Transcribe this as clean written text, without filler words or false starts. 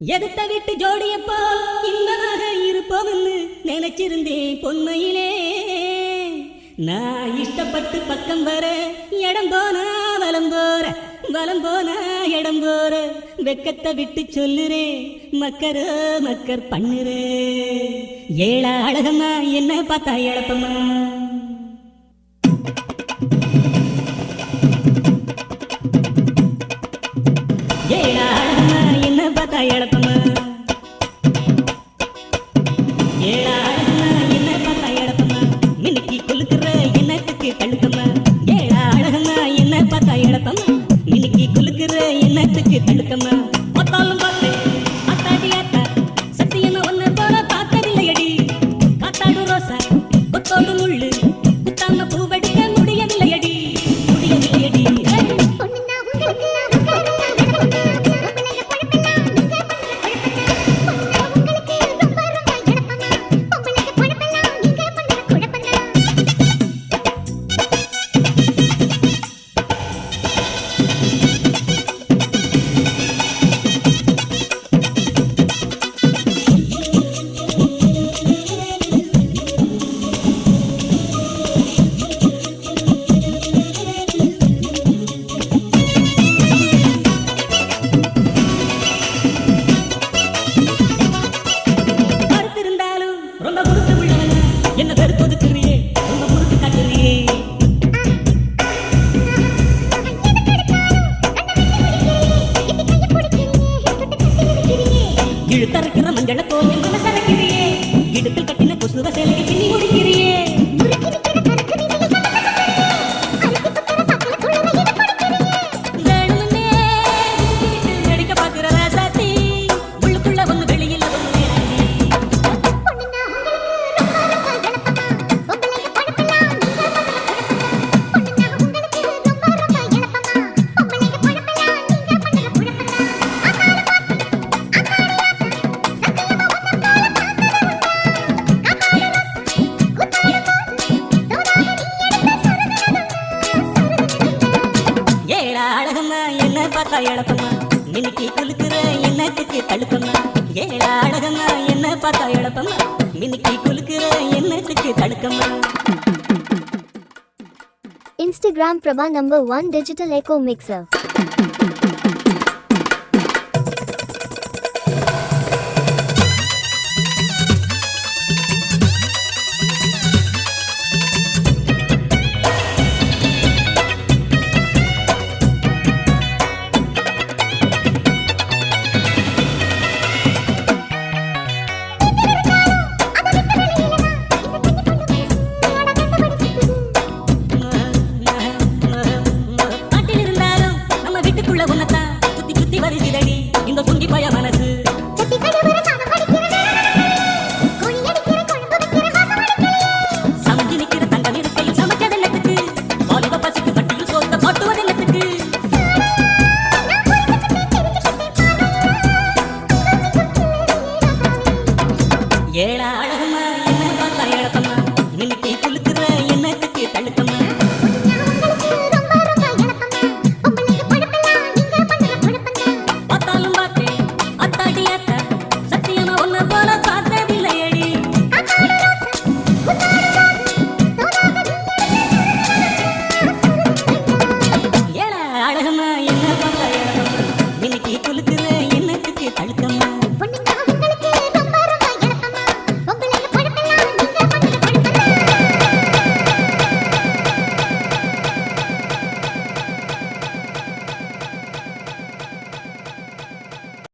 எடுத்த விட்டு ஜோடியப்போ இன்பமாக இருப்போம்னு நினைச்சிருந்தேன் பொன்மையிலே. நான் இஷ்டப்பட்டு பக்கம் வர இடம் போனா வலம் போற, வலம் போனா இடம் போற. வெக்கத்தை விட்டு சொல்லுறேன் மக்கரோ மக்கர் பண்ணுறே. ஏழா அழகம்மா என்ன பார்த்தா எழப்பம்மா. ஏழா அழகம்மா என்ன பார்த்தா எழப்பம்மா. ஏழா அழகம்மா என்ன பார்த்தா எழப்பம்மா. மினுக்கி கொலுக்குற என்னத்துக்கு தழுக்கம்மா. ஏழா அழகம்மா என்ன பார்த்தா எழப்பம்மா. மினுக்கி கொலுக்குற என்னத்துக்கு தழுக்கம்மா. பார்த்தாலும் பார்த்து அத்தாடி அத்தா சத்தியமா ஒன்னு போல பார்த்ததில்லையடி. காத்தாடு ரோசா கொத்தோடு முள்ளு குத்தாம பூவடிக்க முடியவில்லையடி, முடியவில்லையடி. என்ன பேர் கொதுக்குறியே, ரொம்ப முறுக்கு காட்டுறியே. இழுத்தரைக்கிற மஞ்சள கோயில் மனசரைக்கிறியே. இடுப்பில் கட்டின கொசுவ சேலையை பின்னி முடிக்கிறியே. அழகம்மா என்ன பார்த்தா எழப்பம்மா. மினுக்கி குலுக்குற என்னத்துக்கு தழுக்கம்மா. ஏழா அழகம்மா என்ன பார்த்தா எழப்பம்மா. மினுக்கி குலுக்குற என்னத்துக்கு தழுக்கம்மா. Instagram Prabha #1 Digital Echo Mixer. இந்த சுங்கி பய மனசு சமைஞ்சு நிக்கிற தங்கம் இருக்கையில் சமைச்சது என்னத்துக்கு. வாலிப பசிக்கு வட்டியில் சோத்த போட்டுவது என்னத்துக்கு. ஏழா அழகம்மா என்ன பார்த்தா எழப்பம்மா. மினுக்கி குலுக்குற என்னத்துக்கு தழுக்கம்மா. அழகம்மா என்ன பார்த்தா எழப்பம்மா. மினுக்கி குலுக்குற என்னத்துக்கு தழுக்கம்மா.